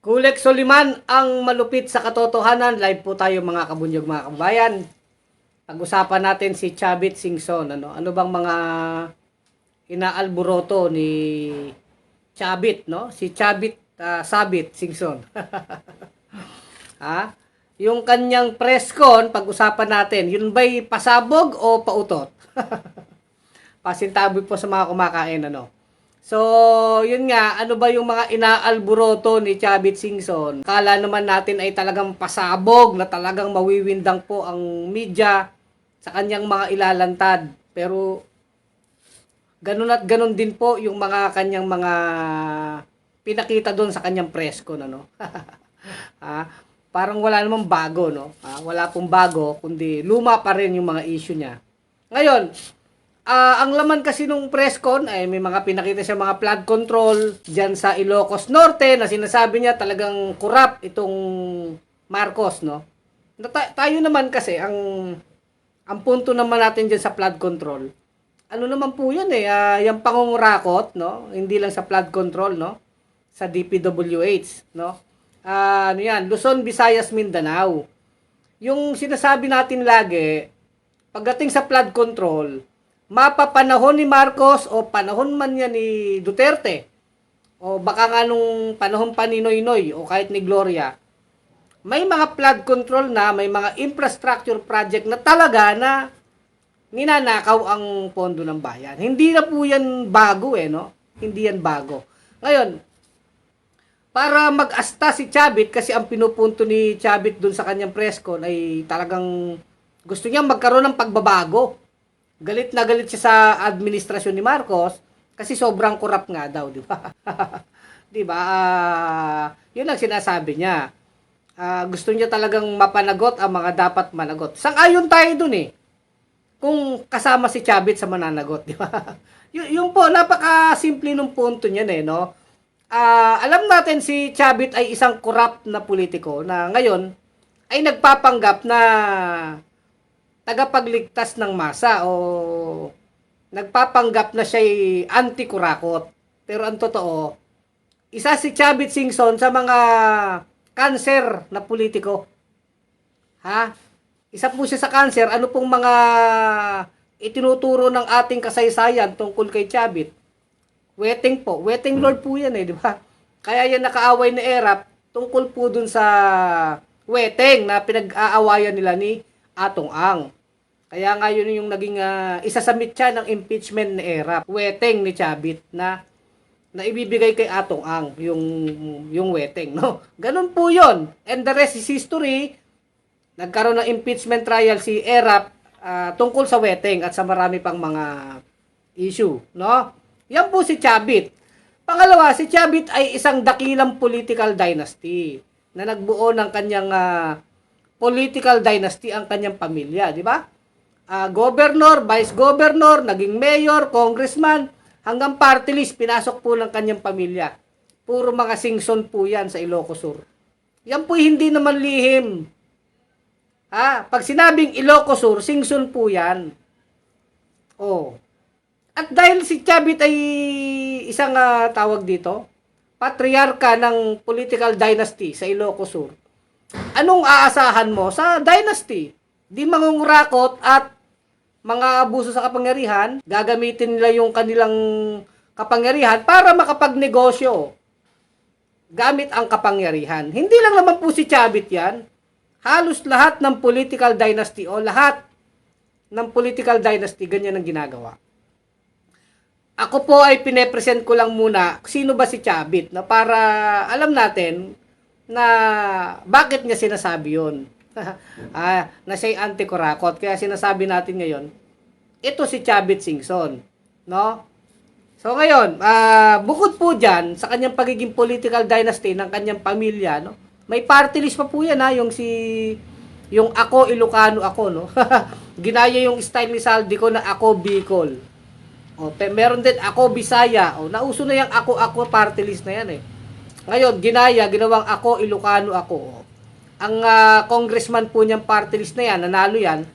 Kulek Soliman ang malupit sa katotohanan. Live po tayo mga kabunyog, mga kabayan. Pag-usapan natin si Chavit Singson. Ano bang mga inaalboroto ni Chavit, no? Si Chavit Sabit Singson. Ha? Yung kanyang press con, pag-usapan natin, yun ba'y pasabog o pautot? Pasintabi po sa mga kumakain, ano? So, yun nga, ano ba yung mga inaalboroto ni Chavit Singson? Kala naman natin ay talagang pasabog na talagang mawiwindang po ang media sa kanyang mga ilalantad. Pero, ganun at ganun din po yung mga kanyang mga pinakita doon sa kanyang press con, ano? Ah, parang wala namang bago, no? Wala pong bago, kundi luma pa rin yung mga issue niya. Ngayon, ang laman kasi nung press con ay may mga pinakita siya mga flood control diyan sa Ilocos Norte na sinasabi niya talagang corrupt itong Marcos, no? Tayo naman kasi ang punto naman natin diyan sa flood control. Ano naman po 'yan yung pangungurakot, no? Hindi lang sa flood control, no? Sa DPWH, no? Ano 'yan, Luzon, Visayas, Mindanao. Yung sinasabi natin lagi pagdating sa flood control, mapapanahon ni Marcos o panahon man yan ni Duterte o baka nga nung panahon pa ni Noynoy o kahit ni Gloria, may mga flood control na, may mga infrastructure project na talaga na ninanakaw ang pondo ng bayan. Hindi na po yan bago no? Hindi yan bago. Ngayon, para mag-asta si Chavit kasi ang pinupunto ni Chavit dun sa kanyang press con ay talagang gusto niya magkaroon ng pagbabago. Galit na galit siya sa administrasyon ni Marcos kasi sobrang corrupt nga daw, di ba? Di ba? Yun ang sinasabi niya. Gusto niya talagang mapanagot ang mga dapat managot. Sang-ayon tayo dun kung kasama si Chavit sa mananagot, di ba? Yung po, napaka-simple nung punto niyan no? Alam natin si Chavit ay isang corrupt na politiko na ngayon ay nagpapanggap na tagapagligtas ng masa o nagpapanggap na siya'y anti-kurakot. Pero ang totoo, isa si Chavit Singson sa mga cancer na politiko. Isa po siya sa cancer. Ano pong mga itinuturo ng ating kasaysayan tungkol kay Chavit? Wetting po. Wetting Lord po yan di ba? Kaya yan nakaaway ni Erap tungkol po dun sa wetting na pinag-aawayan nila ni Atong Ang. Kaya nga yun yung naging isasubmit siya ng impeachment ni Erap. Weteng ni Chavit na ibibigay kay Atong Ang yung weteng, no? Ganun po yun. And the rest is history. Nagkaroon ng impeachment trial si Erap tungkol sa weteng at sa marami pang mga issue, no? Yan po si Chavit. Pangalawa, si Chavit ay isang dakilang political dynasty na nagbuo ng kanyang political dynasty ang kanyang pamilya, di ba? Governor, vice governor, naging mayor, congressman, hanggang party list, pinasok po ng kanyang pamilya. Puro mga Singson po yan sa Ilocos Sur. Yan po hindi naman lihim. Pag sinabing Ilocos Sur, Singson po yan. At dahil si Chavit ay isang tawag dito, patriarka ng political dynasty sa Ilocos Sur, anong aasahan mo sa dynasty? Di mangungurakot at mga abuso sa kapangyarihan, gagamitin nila yung kanilang kapangyarihan para makapagnegosyo gamit ang kapangyarihan. Hindi lang naman po si Chavit yan. Halos lahat ng political dynasty o lahat ng political dynasty, ganyan ang ginagawa. Ako po ay pinepresent ko lang muna sino ba si Chavit na para alam natin na bakit niya sinasabi yun. Na siya'y anti-kurakot. Kaya sinasabi natin ngayon, ito si Chavit Singson. No? So ngayon, bukod po dyan, sa kanyang pagiging political dynasty ng kanyang pamilya, no? May party list pa po yan yung ako Ilocano ako, no? Ginaya yung style ni Saldi ko na ako Bicol. Meron din ako Bisaya. Nauso na yung ako party list na yan Ngayon, ginawang ako Ilocano ako. Ang congressman po niyang party list na yan, nanalo yan,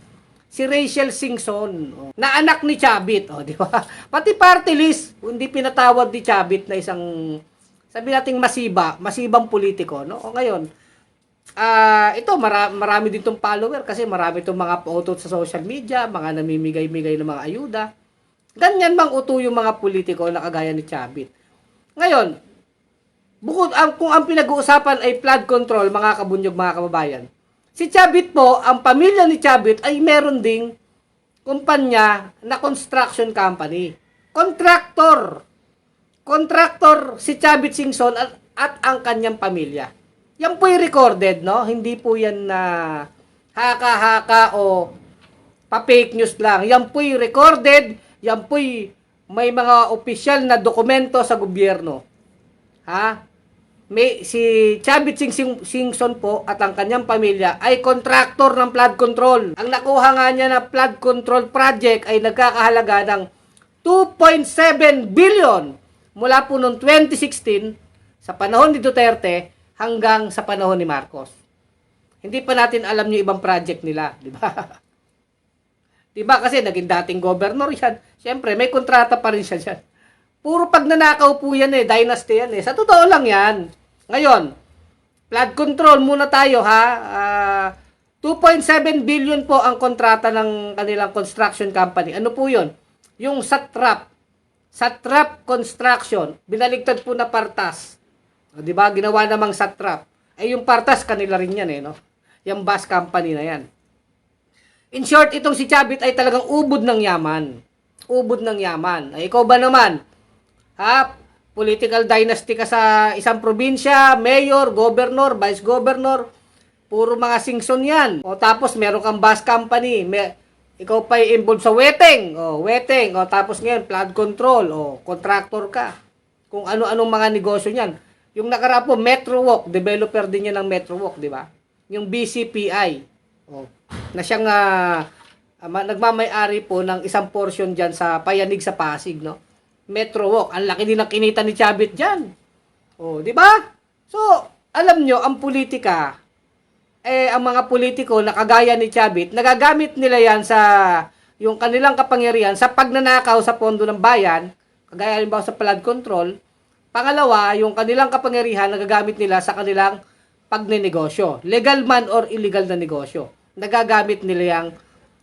si Rachel Singson, na anak ni Chavit, di ba? Pati party list, hindi pinatawad ni Chavit na isang sabi nating masibang politiko, no? O ngayon, ito marami din tong follower kasi marami tong mga pautot sa social media, mga namimigay-migay ng mga ayuda. Ganyan bang uto yung mga politiko na kagaya ni Chavit. Ngayon, kung ang pinag-uusapan ay flood control, mga kabunyog, mga kababayan, si Chavit po, ang pamilya ni Chavit ay meron ding kumpanya na construction company. Contractor si Chavit Singson at ang kanyang pamilya. Yan po'y recorded, no? Hindi po yan na haka-haka o pa-fake news lang. Yan po'y recorded, yan po'y may mga opisyal na dokumento sa gobyerno. Ha? Si Chavit Singson po at ang kanyang pamilya ay contractor ng flood control. Ang nakuha nga niya na flood control project ay nagkakahalaga ng 2.7 billion mula po noong 2016 sa panahon ni Duterte hanggang sa panahon ni Marcos. Hindi pa natin alam yung ibang project nila, di ba? Di ba kasi naging dating governor yan. Siyempre, may kontrata pa rin siya dyan. Puro pagnanakaw po yan dynasty yan Sa totoo lang yan. Ngayon, flood control muna tayo ha. 2.7 billion po ang kontrata ng kanilang construction company. Ano po yun? Yung Satrap Construction, binaligtad po na Partas. Di ba? Ginawa namang Satrap. Yung Partas, kanila rin yan no? Yung bus company na yan. In short, itong si Chavit ay talagang ubod ng yaman. Ubod ng yaman. Ikaw ba naman? Political dynasty ka sa isang probinsya, mayor, governor, vice governor, puro mga Singson yan. O tapos meron kang bus company, ikaw pa involved sa weteng. Tapos ngayon, flood control, contractor ka. Kung ano-anong mga negosyo niyan. Yung nakaraan po, Metro Walk, developer din yan ng Metro Walk, di ba? Yung BCPI, na siyang nagmamay-ari po ng isang portion dyan sa Payanig sa Pasig, no? Metro Walk. Ang laki din ng kinita ni Chavit dyan. Di ba? So, alam nyo, ang politika, ang mga politiko na kagaya ni Chavit, nagagamit nila yan sa yung kanilang kapangyarihan sa pagnanakaw sa pondo ng bayan, kagaya halimbawa sa flood control. Pangalawa, yung kanilang kapangyarihan nagagamit nila sa kanilang pagnenegosyo. Legal man or illegal na negosyo. Nagagamit nila yung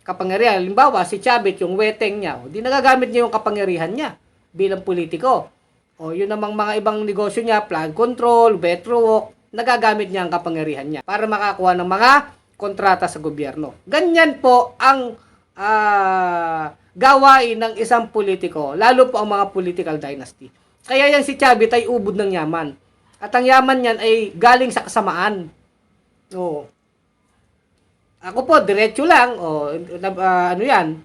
kapangyarihan. Halimbawa, si Chavit, yung weteng niya, di nagagamit niya yung kapangyarihan niya bilang politiko. Yun namang mga ibang negosyo niya, flood control, Metro Walk, nagagamit niya ang kapangyarihan niya para makakuha ng mga kontrata sa gobyerno. Ganyan po ang gawain ng isang politiko, lalo po ang mga political dynasty. Kaya yan si Chavit ay ubod ng yaman. At ang yaman niyan ay galing sa kasamaan. Ako po, diretso lang. Ano yan?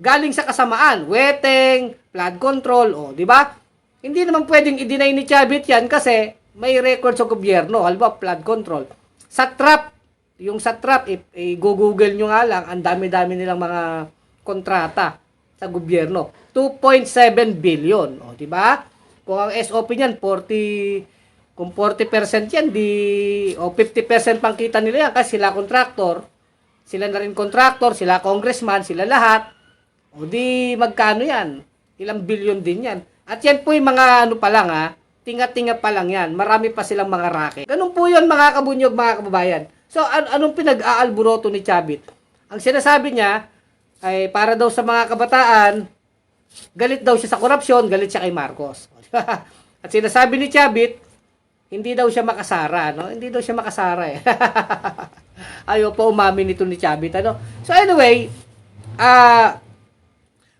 Galing sa kasamaan. Weteng, flood control, di ba? Hindi naman pwedeng i-deny ni Chavit yan kasi may record sa gobyerno. Halimbawa, flood control. Satrap, yung Satrap, i-google nyo nga lang, ang dami-dami nilang mga kontrata sa gobyerno. 2.7 billion, di ba? Kung ang SOP niyan, kung 40% yan, 50% pang kita nila yan kasi sila contractor. Sila na rin contractor, sila congressman, sila lahat. Di magkano yan? Ilang billion din yan. At yan po yung mga pa lang tinga-tinga pa lang yan. Marami pa silang mga racket. Ganun po yun mga kabunyog, mga kababayan. So, anong pinag-aalburoto ni Chavit? Ang sinasabi niya ay para daw sa mga kabataan, galit daw siya sa korupsyon, galit siya kay Marcos. At sinasabi ni Chavit, hindi daw siya makasara, no? Hindi daw siya makasara Ayaw pa umamin nito ni Chavit, So anyway,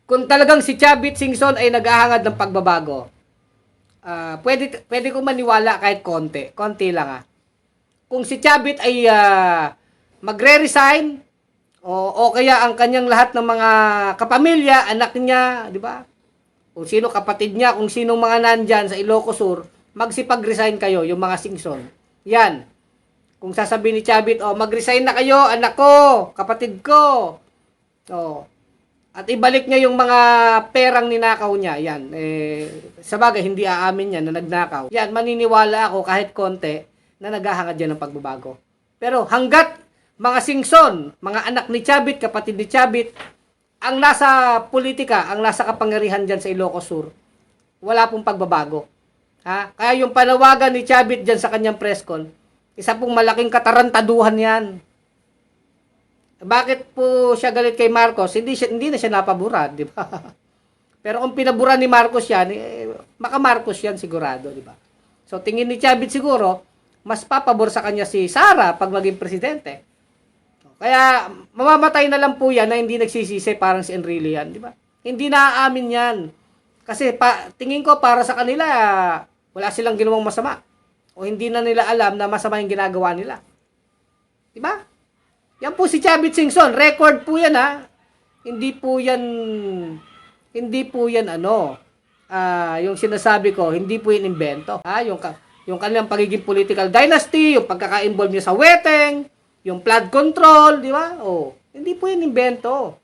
kung talagang si Chavit Singson ay naghahangad ng pagbabago, pwede ko maniwala kahit konti lang Kung si Chavit ay magre-resign o kaya ang kanyang lahat ng mga kapamilya, anak niya, di ba? Kung sino kapatid niya, kung sino mga nandyan sa Ilocos Sur, magsipag-resign kayo, yung mga Singson. Yan. Kung sasabihin ni Chavit, mag-resign na kayo, anak ko, kapatid ko. At ibalik niya yung mga perang ninakaw niya. Yan. Sabagay, hindi aamin niya na nagnakaw. Yan, maniniwala ako kahit konti na naghahangad yan ng pagbabago. Pero hanggat mga Singson, mga anak ni Chavit, kapatid ni Chavit, ang nasa politika, ang nasa kapangyarihan dyan sa Ilocos Sur, wala pong pagbabago. Ha? Kaya yung panawagan ni Chavit dyan sa kanyang press con, isa pong malaking katarantaduhan yan. Bakit po siya galit kay Marcos? Hindi na siya napabura, di ba? Pero kung pinabura ni Marcos yan, maka Marcos yan sigurado, di ba? So tingin ni Chavit siguro, mas papabor sa kanya si Sara pag maging presidente. Kaya mamamatay na lang po yan na hindi nagsisisi parang si Enrile yan, di ba? Hindi naaamin yan. Kasi tingin ko para sa kanila, wala silang ginawang masama. O hindi na nila alam na masama yung ginagawa nila. Di ba? Yan po si Chavit Singson. Record po yan ha. Hindi po yan yung sinasabi ko, hindi po yan invento. Ha? Yung kanilang pagiging political dynasty, yung pagkaka-involve niya sa weteng, yung flood control, di ba? Oh, hindi po yan invento.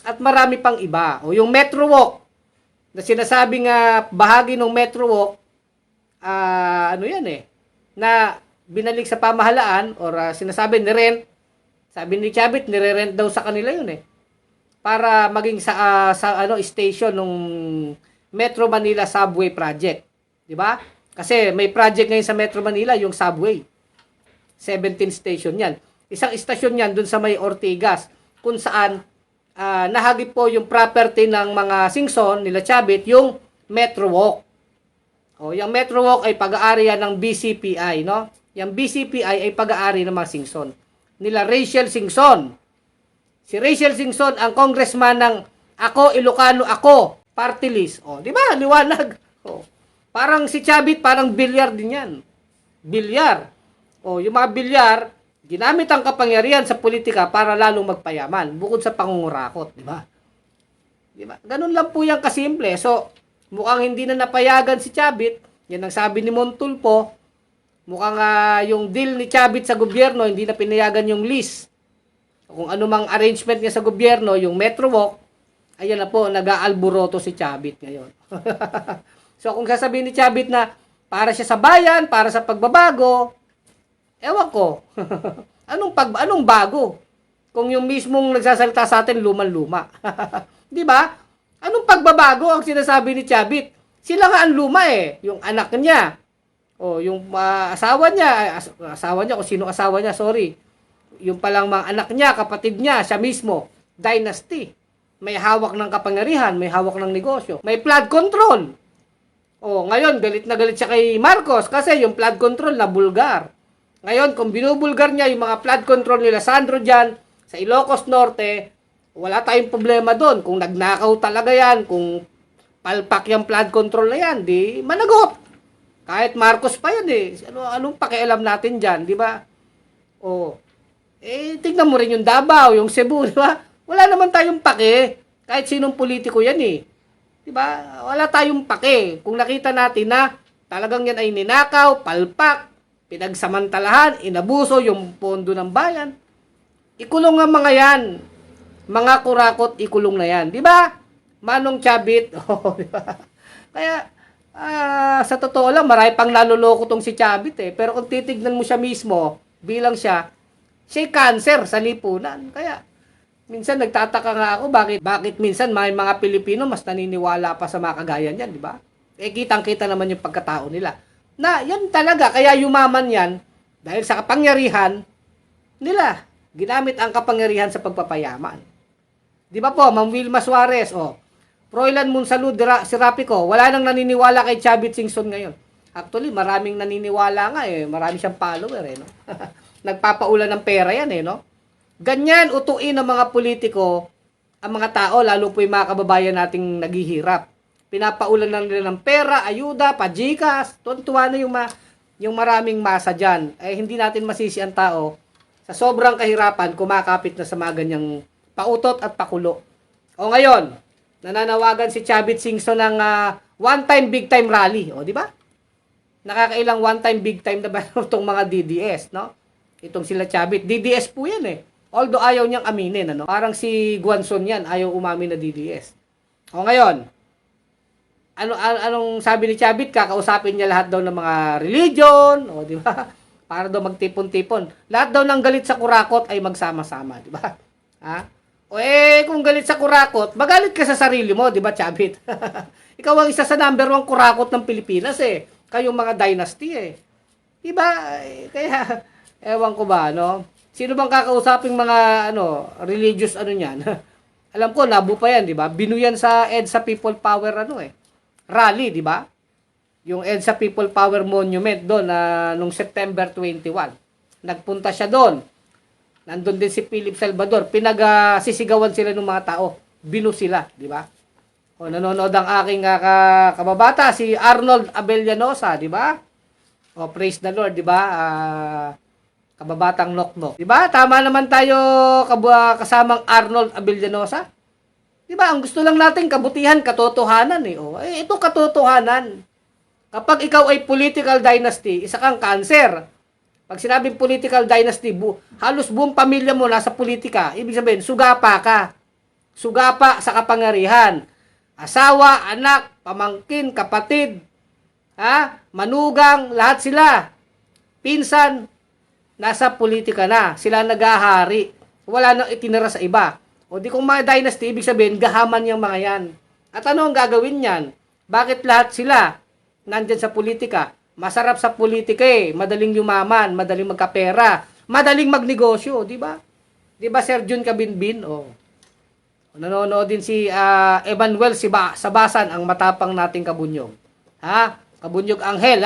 At marami pang iba. O yung Metro Walk, na sinasabing bahagi ng Metro Walk, na binalik sa pamahalaan or sinasabi ni-rent. Sabi ni Chavit, nire-rent daw sa kanila yun para maging sa station ng Metro Manila Subway Project. Di ba? Kasi may project ngayon sa Metro Manila, yung subway. 17 station yan. Isang istasyon yan dun sa may Ortigas, kung saan nahagip po yung property ng mga Singson, nila Chavit, yung Metro Walk. O, yung Metro Walk ay pag-aari yan ng BCPI, no? Yung BCPI ay pag-aari ng mga Singson. Nila Rachel Singson. Si Rachel Singson ang congressman ng Ako Ilocano Ako party list. O, di ba? Liwanag. O, parang si Chavit, parang bilyar din yan. Bilyar. O, yung mga bilyar, ginamit ang kapangyarihan sa politika para lalong magpayaman, bukod sa pangungurakot, di ba? Di ba? Ganun lang po yan kasimple. So, mukhang hindi na napayagan si Chavit. Yan ang sabi ni Montulfo. Mukhang yung deal ni Chavit sa gobyerno, hindi na pinayagan yung lease. Kung anumang arrangement niya sa gobyerno, yung Metro Walk, ayan na po, nag-aalburoto si Chavit ngayon. So, kung sasabihin ni Chavit na para siya sa bayan, para sa pagbabago, ewan ko. Anong bago? Kung yung mismong nagsasalita sa atin, luman-luma. Di ba? Anong pagbabago ang sinasabi ni Chavit? Sila nga ang luma yung anak niya. O, yung asawa niya, kung sino asawa niya, sorry. Yung palang mga anak niya, kapatid niya, siya mismo, dynasty. May hawak ng kapangyarihan, may hawak ng negosyo, may flood control. O, ngayon, galit na galit siya kay Marcos kasi yung flood control na bulgar. Ngayon, kung binubulgar niya yung mga flood control nila Sandro dyan, sa Ilocos Norte, wala tayong problema doon. Kung nagnakaw talaga yan, kung palpak yung flood control na yan, di managot. Kahit Marcos pa yan anong pakialam natin dyan, di ba? O, tignan mo rin yung Davao, yung Cebu, di ba? Wala naman tayong pake. Kahit sinong politiko yan di ba? Wala tayong pake. Kung nakita natin na talagang yan ay ninakaw, palpak, pinagsamantalahan, inabuso yung pondo ng bayan, ikulong ang mga yan. Mga kurakot, ikulong na yan. Di ba? Manong Chavit. Di ba? Kaya, sa totoo lang, marami pang naloloko tong si Chavit Pero kung titignan mo siya mismo, bilang siya'y cancer sa lipunan. Kaya, minsan nagtataka nga ako, bakit minsan may mga Pilipino mas naniniwala pa sa mga kagaya niyan, di ba? Kitang-kita naman yung pagkatao nila. Na, yan talaga, kaya yumaman yan, dahil sa kapangyarihan nila, ginamit ang kapangyarihan sa pagpapayaman. Di ba po, Ma'am Wilma Suarez, Froilan Monsalud, Serapico, wala nang naniniwala kay Chavit Singson ngayon. Actually, maraming naniniwala nga marami siyang follower no? Nagpapaulan ng pera yan no? Ganyan, utuin ng mga politiko, ang mga tao, lalo po yung mga kababayan nating naghihirap. Pinapaulan lang nila ng pera, ayuda, pajikas, tuwa na yung maraming masa dyan. Hindi natin masisi ang tao sa sobrang kahirapan, kumakapit na sa mga ganyang pautot at pakulo. O ngayon, nananawagan si Chavit Singson ng one-time, big-time rally. O, di ba? Nakakailang one-time, big-time na ba itong mga DDS, no? Itong sila Chavit. DDS po yan Although ayaw niyang aminin, Parang si Guanzon yan, ayaw umamin na DDS. O, ngayon, anong sabi ni Chavit? Kakausapin niya lahat daw ng mga religion, o, di ba? Para daw magtipon-tipon. Lahat daw ng galit sa kurakot ay magsama-sama, di ba? Ha? O kung galit sa kurakot, magalit ka sa sarili mo, di ba, Chavit? Ikaw ang isa sa number 1 kurakot ng Pilipinas kayong mga dynasty eh. Diba? Kaya, ewan ko ba, no? Sino bang kakausaping mga, religious niyan? Alam ko, nabu pa yan, di ba? Binuyan sa EDSA People Power, rally, di ba? Yung EDSA People Power Monument doon, nung September 21. Nagpunta siya doon. Nandun din si Philip Salvador. Sisigawan sila ng mga tao. Binu sila, di ba? O, nanonood ang aking kababata, si Arnold Abellanosa, di ba? O, praise the Lord, di ba? Kababatang Noknok. Di ba? Tama naman tayo kasamang Arnold Abellanosa. Di ba? Ang gusto lang natin kabutihan, katotohanan eh. O, ito katotohanan. Kapag ikaw ay political dynasty, isa kang cancer. Pag sinabing political dynasty, halos buong pamilya mo nasa politika. Ibig sabihin, sugapa ka. Sugapa sa kapangyarihan. Asawa, anak, pamangkin, kapatid, manugang, lahat sila. Pinsan, nasa politika na. Sila nagahari. Wala nang itinira sa iba. O di kung mga dynasty, ibig sabihin, gahaman yung mga yan. At ano ang gagawin yan? Bakit lahat sila nandyan sa politika? Masarap sa politika eh. Madaling yumaman, madaling magkapera, madaling magnegosyo, di ba? Di ba Sir Jun Kabinbin? Oh. Nanonood din si Emmanuel Sabasan, ang matapang nating kabunyog. Kabunyog Anghel,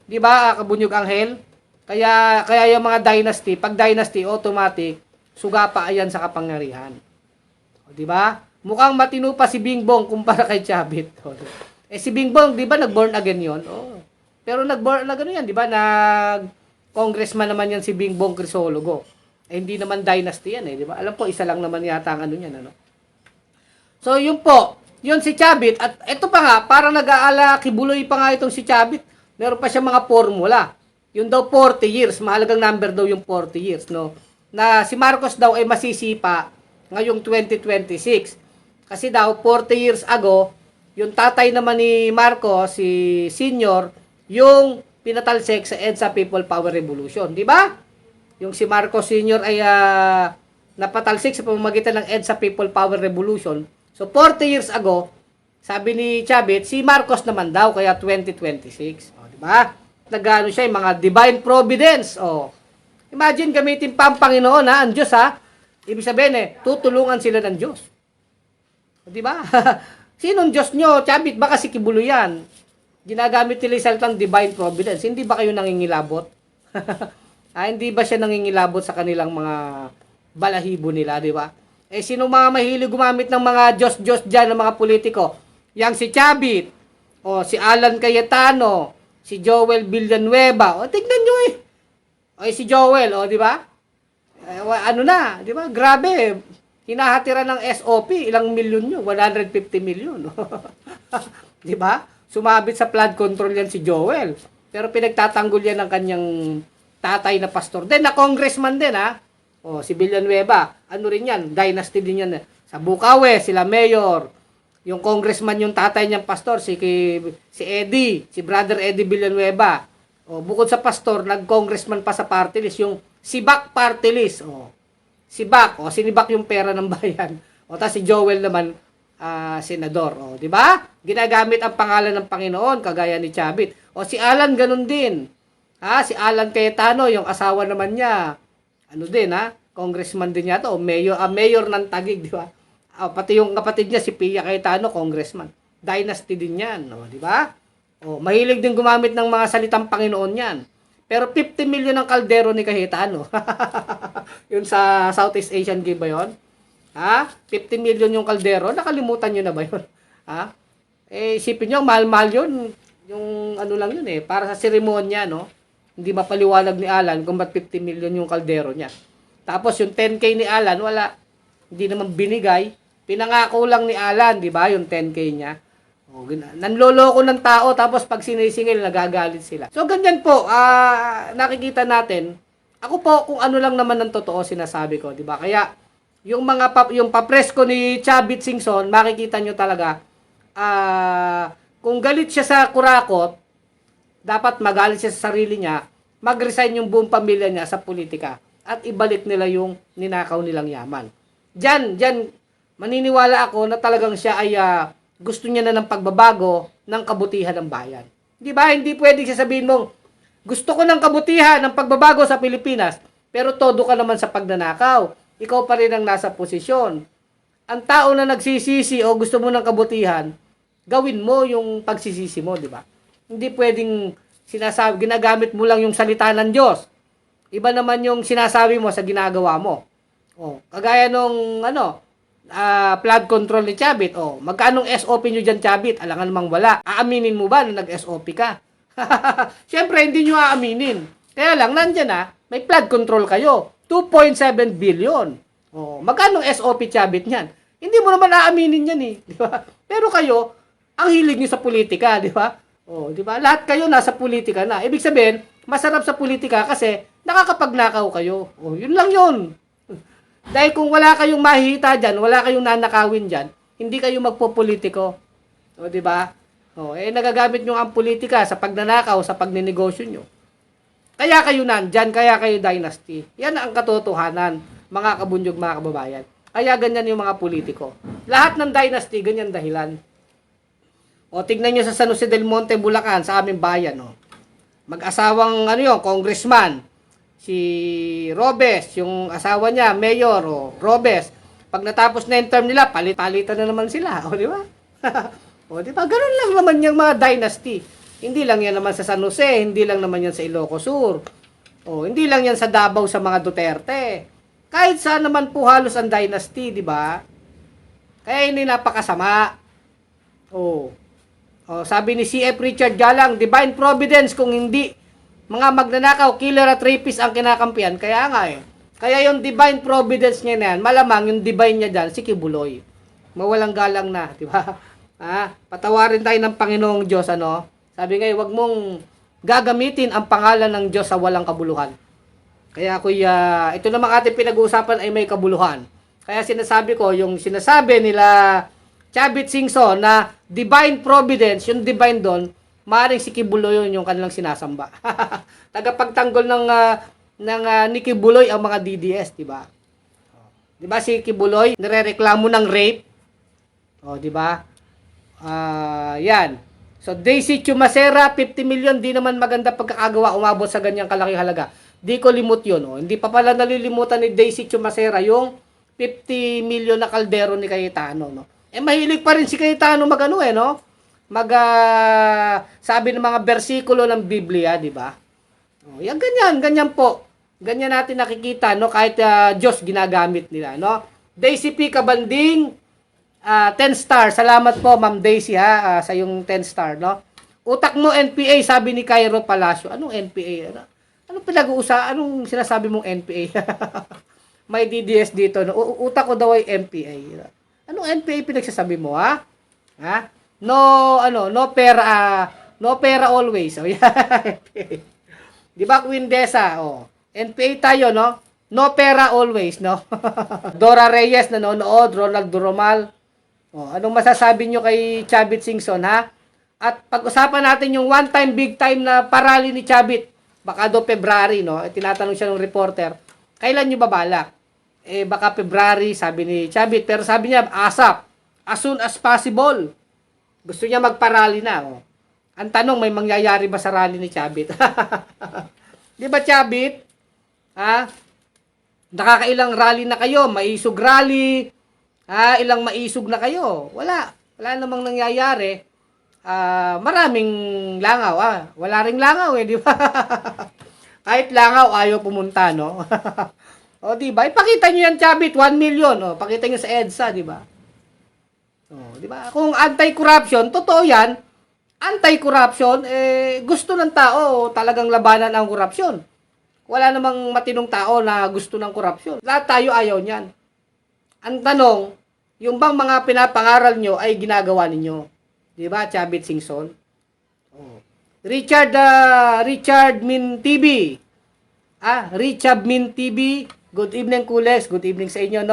Di ba, kabunyog Anghel? Kaya yung mga dynasty, pag dynasty, automatic, sugapa ayan sa kapangyarihan. O, di ba? Mukhang matino pa si Bingbong kumpara kay Chavit. Si Bingbong, di ba, nag-born again yon? Oh. Pero nag-born na gano'n yan, di ba? Congressman naman yan si Bingbong Crisologo. Hindi naman dynasty yan di ba? Alam po, isa lang naman yata ang niyan, So, yun po, yun si Chavit, at ito pa nga, parang nag-aala, kibuloy pa nga itong si Chavit, meron pa siya mga formula. Yun daw 40 years, mahalagang number daw yung 40 years, no? Na si Marcos daw ay masisipa ngayong 2026. Kasi daw, 40 years ago, yung tatay naman ni Marcos, si Senior, yung pinatalsik sa EDSA People Power Revolution, di ba? Yung si Marcos Sr. ay napatalsik sa pamamagitan ng EDSA People Power Revolution. So, 40 years ago, sabi ni Chavit, si Marcos naman daw, kaya 2026. O, di ba? Nagano siya, yung mga divine providence. O, imagine, gamitin pa ang Panginoon, ang Diyos, Ibig sabihin, tutulungan sila ng Diyos. O, di ba? Sinong Diyos nyo? Chavit, baka si Kibulo yan. Ginagamit nila yung salitang divine providence. Hindi ba kayo nangingilabot? Hindi ba siya nangingilabot sa kanilang mga balahibo nila, di ba? Sino mga mahilig gumamit ng mga Diyos-Diyos dyan, ng mga politiko? Yang si Chavit, o si Alan Cayetano, si Joel Villanueva, o tignan nyo si Joel, o di ba? Di ba? Grabe, hinahatiran ng SOP, ilang milyon nyo? 150 milyon. Di ba? Sumabit sa flood control yan si Joel. Pero pinagtatanggol yan ng kanyang tatay na pastor. Then, na congressman din, si Villanueva. Ano rin yan? Dynasty din yan. Sa Bukawe, sila mayor. Yung congressman, yung tatay niyang pastor, si Eddie, si brother Eddie Villanueva. Bukod sa pastor, nag-congressman pa sa party list, yung Sibak party list. Sibak, sinibak yung pera ng bayan. Tapos si Joel naman, senador. Di ba? Ginagamit ang pangalan ng Panginoon, kagaya ni Chavit. Si Alan, ganun din. Si Alan Cayetano, yung asawa naman niya, congressman din yata, mayor ng Taguig, di ba? Pati yung kapatid niya, si Pia Cayetano, congressman. Dynasty din yan, di ba? Mahilig din gumamit ng mga salitang Panginoon yan. Pero 50 million ang kaldero ni Cayetano. Yun sa Southeast Asian Game ba yun? 50 million yung kaldero, nakalimutan nyo na ba yun? Isipin nyo, mahal-mahal yun. Yung lang yun para sa seremonya, no? Hindi mapaliwanag ni Alan kung ba't 50 million yung kaldero niya. Tapos yung 10K ni Alan, wala. Hindi naman binigay. Pinangako lang ni Alan, di ba? Yung 10K niya. Nanloloko ng tao, tapos pag sinisingil, nagagalit sila. So, ganyan po, nakikita natin. Ako po, kung ano lang naman ng totoo sinasabi ko, di ba? Kaya, yung yung papresko ni Chavit Singson, makikita nyo talaga, kung galit siya sa kurakot, dapat magalit siya sa sarili niya, mag-resign yung buong pamilya niya sa politika at ibalik nila yung ninakaw nilang yaman. Diyan, maniniwala ako na talagang siya ay gusto niya na ng pagbabago ng kabutihan ng bayan. Di ba? Hindi pwedeng sasabihin mong, gusto ko ng kabutihan, ng pagbabago sa Pilipinas, pero todo ka naman sa pagnanakaw. Ikaw pa rin ang nasa posisyon. Ang tao na nagsisisi o gusto mo ng kabutihan, gawin mo yung pagsisisi mo, di ba? Hindi pwedeng ginagamit mo lang yung salita ng Diyos. Iba naman yung sinasabi mo sa ginagawa mo. Oh, kagaya nung flood control ni Chavit. Oh, magkanong SOP nyo dyan, Chavit? Alangan namang wala. Aaminin mo ba na nag-SOP ka? Siyempre, hindi nyo aaminin. Kaya lang, nandyan may flood control kayo. 2.7 billion. Oh, magkanong SOP, Chavit niyan? Hindi mo naman aaminin yan di ba? Pero kayo, ang hilig nyo sa politika, di ba? Oh, di ba? Lahat kayo nasa politika na. Ibig sabihin, masarap sa politika kasi nakakapagnakaw kayo. Oh, yun lang yun. Dahil kung wala kayong mahihita dyan, wala kayong nanakawin dyan, hindi kayo magpopolitiko. O, di ba? O, nagagamit nyo ang politika sa pagnanakaw, sa pagninegosyo nyo. Kaya kayo nandyan, kaya kayo dynasty. Yan ang katotohanan, mga kabunyog, mga kababayan. Kaya ganyan yung mga politiko. Lahat ng dynasty, ganyan dahilan. O, tignan nyo sa San Jose del Monte, Bulacan, sa aming bayan. O. Mag-asawang, congressman. Si Robes, yung asawa niya, mayor, Robes. Pag natapos na yung term nila, palitan na naman sila. O, di ba? O, di ba? Ganun lang naman yung mga dynasty. Hindi lang yan naman sa San Jose, hindi lang naman yan sa Ilocos Sur. O, hindi lang yan sa Davao sa mga Duterte. Kahit saan naman po halos ang dynasty, di ba? Kaya hindi napakasama. O, sabi ni C.F. Richard Galang, divine providence kung hindi mga magnanakaw, killer at rapist ang kinakampihan. Kaya nga Kaya yung divine providence niya na yan, malamang yung divine niya dyan, si Kibuloy. Mawalang galang na, di ba? Patawarin tayo ng Panginoong Diyos, Sabi nga, wag mong gagamitin ang pangalan ng Diyos sa walang kabuluhan. Kaya kuya, ito namang ating pinag-uusapan ay may kabuluhan. Kaya sinasabi ko, yung sinasabi nila Chavit Singson na divine providence, yung divine doon, maaaring si Kibuloy yun yung kanilang sinasamba. Tagapagtanggol ng ni Kibuloy ang mga DDS, di ba? Di ba si Kibuloy nirereklamo ng rape? Di ba? Yan. So Daisy Chumacera, 50 million, di naman maganda pagkakagawa, umabot sa ganyang kalaking halaga. Di ko limot yun. Hindi pa pala nalilimutan ni Daisy Chumacera yung 50 million na kaldero ni Cayetano, mahilig pa rin si Cayetano sabi ng mga bersikulo ng Biblia, di ba? Yan ganyan po. Ganyan natin nakikita, kahit Diyos ginagamit nila, Daisy P. Kabanding, 10 star. Salamat po, Ma'am Daisy, sa yung 10 star, Utak mo NPA, sabi ni Cairo Palacio. Anong NPA? Anong pinag-uusapan? Anong sinasabi mong NPA? May DDS dito, utak ko daw ay NPA. Anong NPA pinagsasabi mo, ha? No pera always. Yan. Di ba, Queen Desa? NPA tayo, No pera always, Dora Reyes nanonood, Ronald Duromal. Anong masasabi nyo kay Chavit Singson, ha? At pag-usapan natin yung one time, big time na parali ni Chavit. Baka do February, tinatanong siya ng reporter, kailan nyo babalak? Baka February, sabi ni Chavit. Pero sabi niya, ASAP. As soon as possible. Gusto niya magparally na. Ang tanong, may mangyayari ba sa rally ni Chavit? Di ba, Chavit? Nakakailang rally na kayo? Maisog rally? Ilang maisog na kayo? Wala. Wala namang nangyayari. Maraming langaw. Wala ring langaw, di ba? Kahit langaw, ayaw pumunta, di ba? Ipakita nyo yan, Chavit, 1 million. Pakita nyo sa EDSA, di ba? Di ba? Kung anti-corruption, totoo yan. Anti-corruption, gusto ng tao talagang labanan ang korupsyon. Wala namang matinong tao na gusto ng korupsyon. Lahat tayo ayaw niyan. Ang tanong, yung bang mga pinapangaral nyo ay ginagawa ninyo? Di ba, Chavit Singson? Richard Min TV. Richard Min TV. Good evening, Kules. Good evening sa inyo,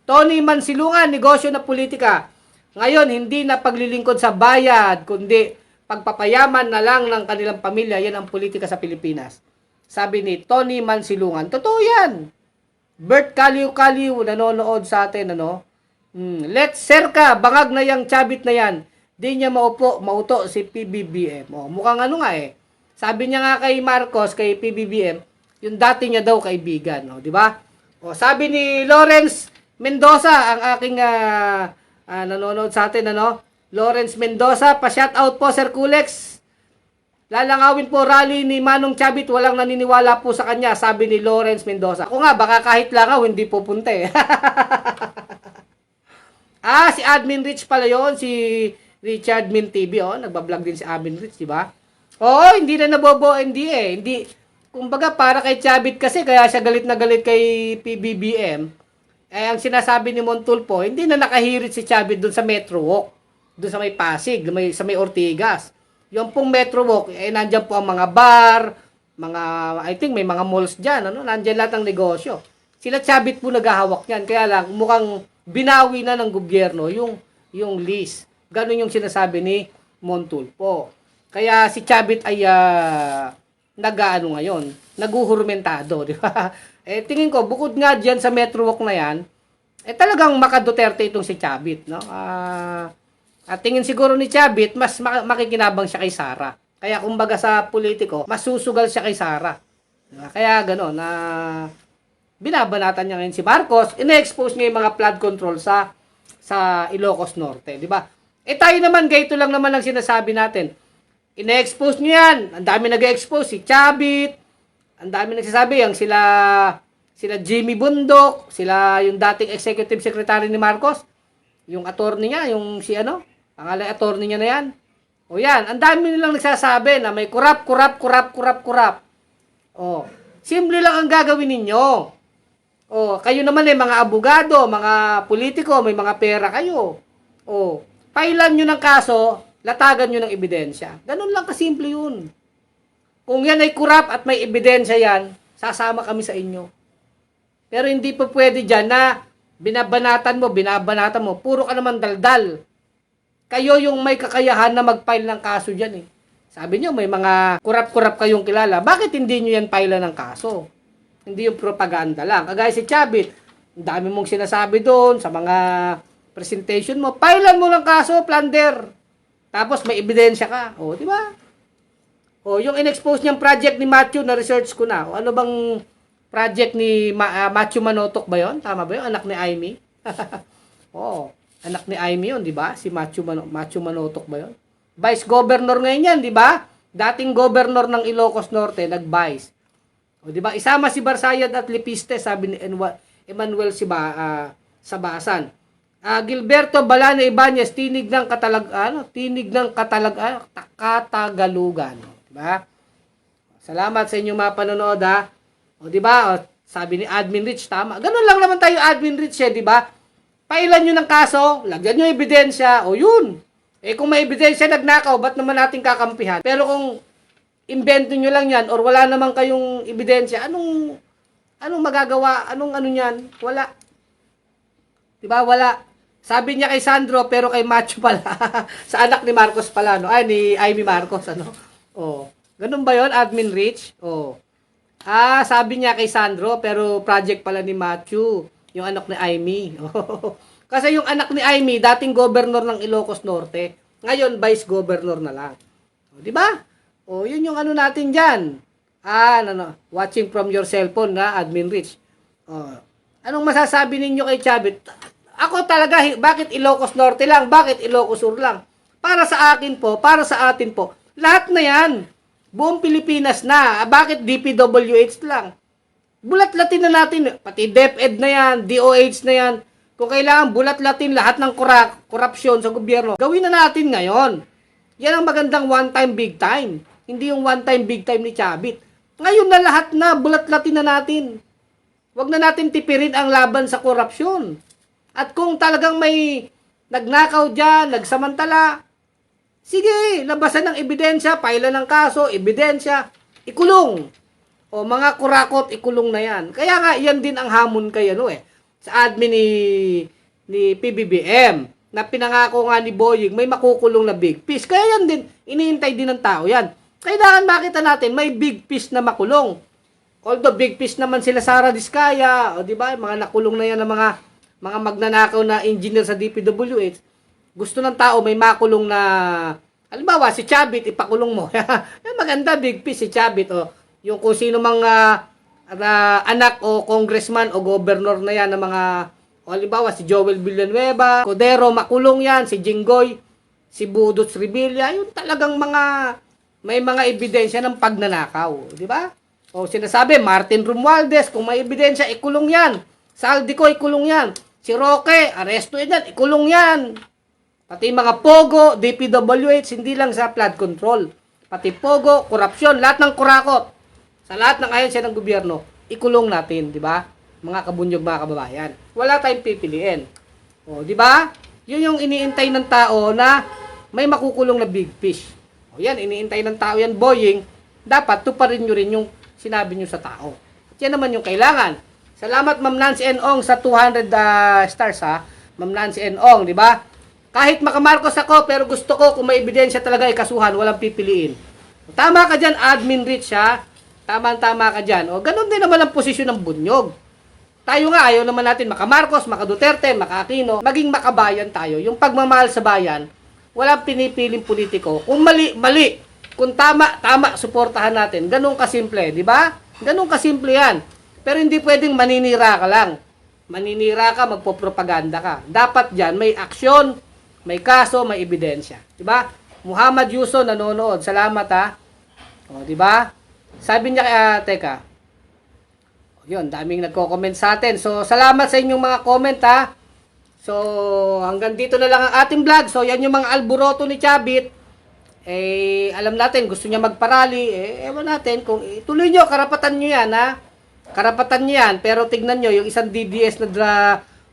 Tony Mansilungan, negosyo na politika. Ngayon, hindi na paglilingkod sa bayad, kundi pagpapayaman na lang ng kanilang pamilya. Yan ang politika sa Pilipinas. Sabi ni Tony Mansilungan. Totoo yan. Bert Kaliw-Kaliw, nanonood sa atin, Let's Serka, bangag na yang Chavit na yan. di niya mauto si PBBM. O, mukhang ano nga eh. Sabi niya nga kay Marcos, kay PBBM, yung dati niya daw kaibigan, no, di ba? O, sabi ni Lawrence Mendoza, ang aking nanonood sa atin, ano? Lawrence Mendoza, pa-shoutout po, Sir Kulex. Lalangawin po rally ni Manong Chavit, walang naniniwala po sa kanya, sabi ni Lawrence Mendoza. Ako nga, baka kahit langaw, hindi pupunta eh. Si Admin Rich pala yon, si Richard Min TV, oh, nagba-vlog din si Admin Rich, di ba? Oo, hindi na nabobo, hindi eh. Hindi, kumbaga para kay Chavit kasi, kaya siya galit na galit kay PBBM. Ang sinasabi ni Montulfo, hindi na nakahirit si Chavit dun sa Metro Walk, dun sa may Pasig, sa may Ortigas. Yung pong Metro Walk, nandyan po ang mga bar, I think may mga malls dyan, ano? Nandyan lahat ng negosyo. Sila Chavit po naghahawak yan, kaya lang mukhang binawi na ng gobyerno yung lease. Ganun yung sinasabi ni Montulfo. Kaya si Chavit ay nag-aano ngayon, naguhurmentado, di ba? Tingin ko, bukod nga dyan sa Metro Walk na yan, talagang maka-Duterte itong si Chavit, no? At tingin siguro ni Chavit, mas makikinabang siya kay Sara. Kaya kumbaga sa politiko, mas susugal siya kay Sara. Diba? Kaya gano'n, binabanatan niya ngayon si Marcos, ina-expose niya yung mga flood control sa Ilocos Norte, di ba? Tayo naman, ganito lang naman ang sinasabi natin. Ina-expose niyo yan. Ang dami nag-expose. Si Chavit. Ang dami nagsasabi. Yung sila Jimmy Bundok. Sila yung dating executive secretary ni Marcos. Yung attorney niya. Yung si ano. Pangalan attorney niya na yan. O yan. Ang dami nilang nagsasabi na may kurap. O. Simple lang ang gagawin ninyo. O. Kayo naman mga abogado, mga politiko, may mga pera kayo. O. Pailan nyo ng kaso, latagan nyo ng ebidensya. Ganun lang kasimple yun. Kung yan ay kurap at may ebidensya yan, sasama kami sa inyo. Pero hindi pa pwede dyan na binabanatan mo, puro ka naman daldal. Kayo yung may kakayahan na mag-file ng kaso dyan eh. Sabi nyo, may mga kurap-kurap kayong kilala. Bakit hindi nyo yan file ng kaso? Hindi yung propaganda lang. Kagaya si Chavit, ang dami mong sinasabi doon sa mga presentation mo, filean mo ng kaso, plunder. Tapos may ebidensya ka. O, di ba? O, yung in-expose niyang project ni Matthew, na research ko na. O, ano bang project ni Matthew Manotok ba yon? Tama ba yun? Anak ni Aimee? Oo. Anak ni Aimee yun, di ba? Si Matthew Manotok ba yun? Vice Governor ngayon yan, di ba? Dating Governor ng Ilocos Norte, nag-vice. O, di ba? Isama si Barsayad at Lipiste, sabi ni Emmanuel Sabasan. Gilberto Balana Ibanez, tinig ng Katagalugan, di ba? Salamat sa inyong mga panonood, ha. O di ba? Sabi ni Admin Rich, tama. Ganun lang naman tayo, Admin Rich, di ba? Pailan nyo ng kaso, lagyan nyo ebidensya, o yun. Kung may ebidensya nagnakaw, ba't naman natin kakampihan? Pero kung invento nyo lang yan or wala naman kayong ebidensya, anong magagawa? Anong niyan? Wala. Di ba? Wala. Sabi niya kay Sandro, pero kay Macho pala. Sa anak ni Marcos pala, no? Ni Aimee Marcos, ano? Oh. Ganun ba yon, Admin Rich? Oh. Sabi niya kay Sandro, pero project pala ni Macho, yung anak ni Aimee. Oh. Kasi yung anak ni Aimee, dating governor ng Ilocos Norte, ngayon vice governor na lang. Oh, di ba? Oh, yun yung ano natin diyan. Watching from your cellphone, na Admin Rich. Oh. Anong masasabi ninyo kay Chavit? Ako talaga, bakit Ilocos Norte lang? Bakit Ilocos Sur lang? Para sa akin po, para sa atin po, lahat na yan. Buong Pilipinas na. Bakit DPWH lang? Bulat-latin na natin. Pati DepEd na yan, DOH na yan. Kung kailangan bulat-latin lahat ng korupsyon sa gobyerno, gawin na natin ngayon. Yan ang magandang one-time, big time. Hindi yung one-time, big time ni Chavit. Ngayon na lahat na, bulat-latin na natin. Huwag na natin tipirin ang laban sa korupsyon. At kung talagang may nagnakaw dyan, nagsamantala, sige, labasan ng ebidensya, pailan ng kaso, ebidensya, ikulong. O mga kurakot, ikulong na yan. Kaya nga, yan din ang hamon kay sa admin ni PBBM, na pinangako nga ni Boying, may makukulong na big fish. Kaya yan din, iniintay din ng tao yan. Kailangan makita natin, may big fish na makulong. Although big fish naman sila Sara Diskaya, o di ba, mga nakulong na yan ng mga magnanakaw na engineer sa DPWH, gusto ng tao may makulong na, halimbawa, si Chavit, ipakulong mo. Yan, maganda, big piece si Chavit. O, yung kung sino mga anak o congressman o governor na yan ng mga, o halimbawa, si Joel Villanueva, Codero, makulong yan, si Jinggoy, si Budots Revilla, yung talagang may mga ebidensya ng pagnanakaw. Di ba? O sinasabi, Martin Romualdez, kung may ebidensya, ikulong yan. Saldico, ikulong yan. Si Roque, aresto yan, ikulong yan. Pati mga Pogo, DPWH, hindi lang sa flood control. Pati Pogo, korupsyon, lahat ng kurakot. Sa lahat ng ahensya ng gobyerno, ikulong natin, di ba? Mga kabunyog, mga kababayan. Wala tayong pipiliin. O, di ba? Yun yung iniintay ng tao na may makukulong na big fish. O yan, iniintay ng tao yan, Boying. Dapat tuparin nyo rin yung sinabi nyo sa tao. At yan naman yung kailangan. Salamat, Ma'am Nancy N.Ong, sa 200 stars, ha? Ma'am Nancy N.Ong, di ba? Kahit makamarkos ako, pero gusto ko kung may ebidensya talaga ikasuhan, walang pipiliin. Tama ka dyan, admin rich, ha? Tama ka dyan. O, ganun din naman ang posisyon ng bunyog. Tayo nga, ayaw naman natin makamarkos, makaduterte, makakino, maging makabayan tayo. Yung pagmamahal sa bayan, walang pinipiling politiko. Kung mali, mali. Kung tama, suportahan natin. Ganun kasimple, di ba? Ganun kasimple yan. Pero hindi pwedeng maninira ka lang. Maninira ka, magpopropaganda ka. Dapat dyan, may aksyon, may kaso, may ebidensya. Di ba? Muhammad Yuso nanonood. Salamat, ha? O, di ba? Sabi niya, teka. Yun, daming nagko-comment sa atin. So, salamat sa inyong mga comment, ha? So, hanggang dito na lang ang ating vlog. So, yan yung mga alboroto ni Chavit. Eh, alam natin, gusto niya magparali. Ewan natin kung ituloy nyo, karapatan nyo yan, ha? Karapatan nyo yan. Pero tignan nyo, yung isang DDS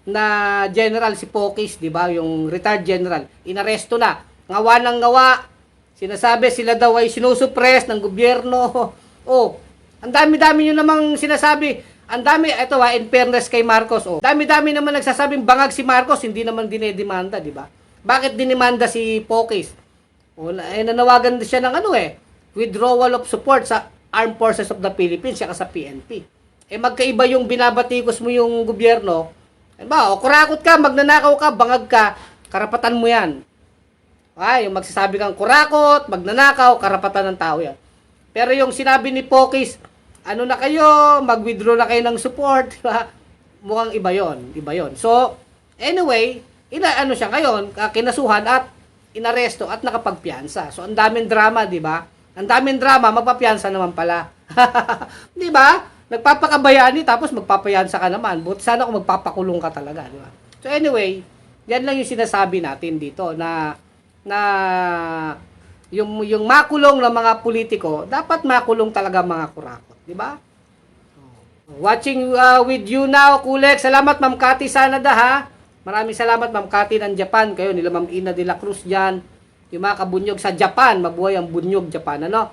na general, si Pokis, di ba? Yung retired general, inaresto na. Ngawa ng ngawa. Sinasabi sila daw ay sinusuppress ng gobyerno. Oh, ang dami-dami nyo namang sinasabi. Ang dami, ito in fairness kay Marcos. Oh, dami-dami naman nagsasabing bangag si Marcos, hindi naman dinedemanda, di ba? Bakit dinimanda si Pokis? Oh, nanawagan siya ng withdrawal of support sa Armed Forces of the Philippines, saka sa PNP. Magkaiba yung binabatikos mo yung gobyerno. Kurakot ka, magnanakaw ka, bangag ka, karapatan mo yan. Yung magsasabi kang kurakot, magnanakaw, karapatan ng tao yan. Pero yung sinabi ni Pokis, ano na kayo, mag-withdraw na kayo ng support, mukhang iba yon. So, anyway, siya ngayon, kinasuhan at inaresto at nakapagpiyansa. So, ang daming drama, di ba? Ang daming drama, magpapiyansa naman pala. Di ba? Nagpapakabayani, tapos magpapayansa ka naman. Buti sana kung magpapakulong ka talaga, di ba? So, anyway, yan lang yung sinasabi natin dito na yung makulong ng mga politiko, dapat makulong talaga mga kurakot, di ba? Watching with you now, Kulek. Salamat, Ma'am Cathy Sanada, ha? Maraming salamat, Ma'am Cathy ng Japan. Kayo, nila Ma'am Ina de la Cruz dyan. Yung mga kabunyog sa Japan. Mabuhay ang bunyog Japan, ano?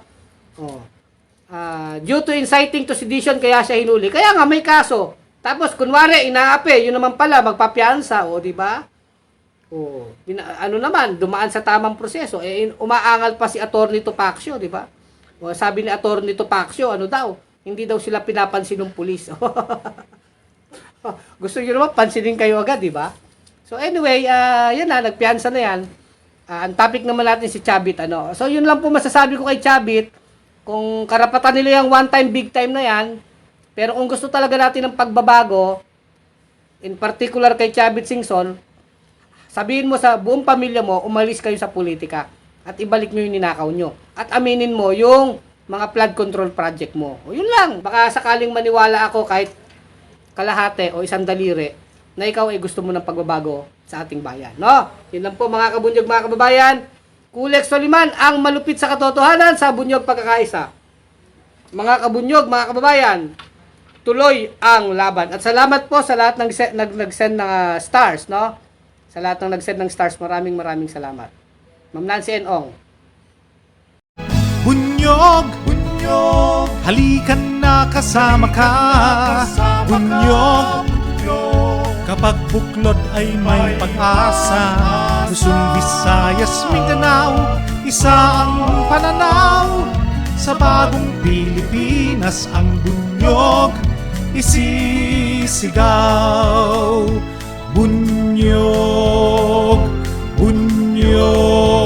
Due to inciting to sedition, kaya siya hinuli. Kaya nga, may kaso. Tapos, kunwari, inaapi. Yun naman pala, magpapiansa. O, di ba? Dumaan sa tamang proseso. Umaangal pa si Attorney Topacio, di ba? Sabi ni Attorney Topacio, hindi daw sila pinapansin ng pulis. Gusto nyo naman, pansinin kayo agad, di ba? So anyway, yan na, nagpiansa na yan. Ang topic naman natin si Chavit, So yun lang po masasabi ko kay Chavit. Kung karapatan nila yung one time, big time na yan, pero kung gusto talaga natin ng pagbabago, in particular kay Chavit Singson, sabihin mo sa buong pamilya mo, umalis kayo sa politika at ibalik nyo yung ninakaw nyo. At aminin mo yung mga flood control project mo. O yun lang. Baka sakaling maniwala ako kahit kalahati o isang daliri na ikaw ay gusto mo ng pagbabago sa ating bayan. No? Yun lang po mga kabunyog, mga kababayan. Kulek Soliman, ang malupit sa katotohanan sa bunyog pagkakaisa. Mga kabunyog, mga kababayan, tuloy ang laban. At salamat po sa lahat ng nag-send ng stars, no? Sa lahat ng nag-send ng stars, maraming salamat. Ma'am Nancy N.Ong. Bunyog, halikan na kasama ka. Bunyog, kapag buklod ay may pag-asa. Luzon, Visayas, Mindanao, isa ang pananaw. Sa bagong Pilipinas ang bunyog isisigaw. Bunyog, bunyog. Panginoon.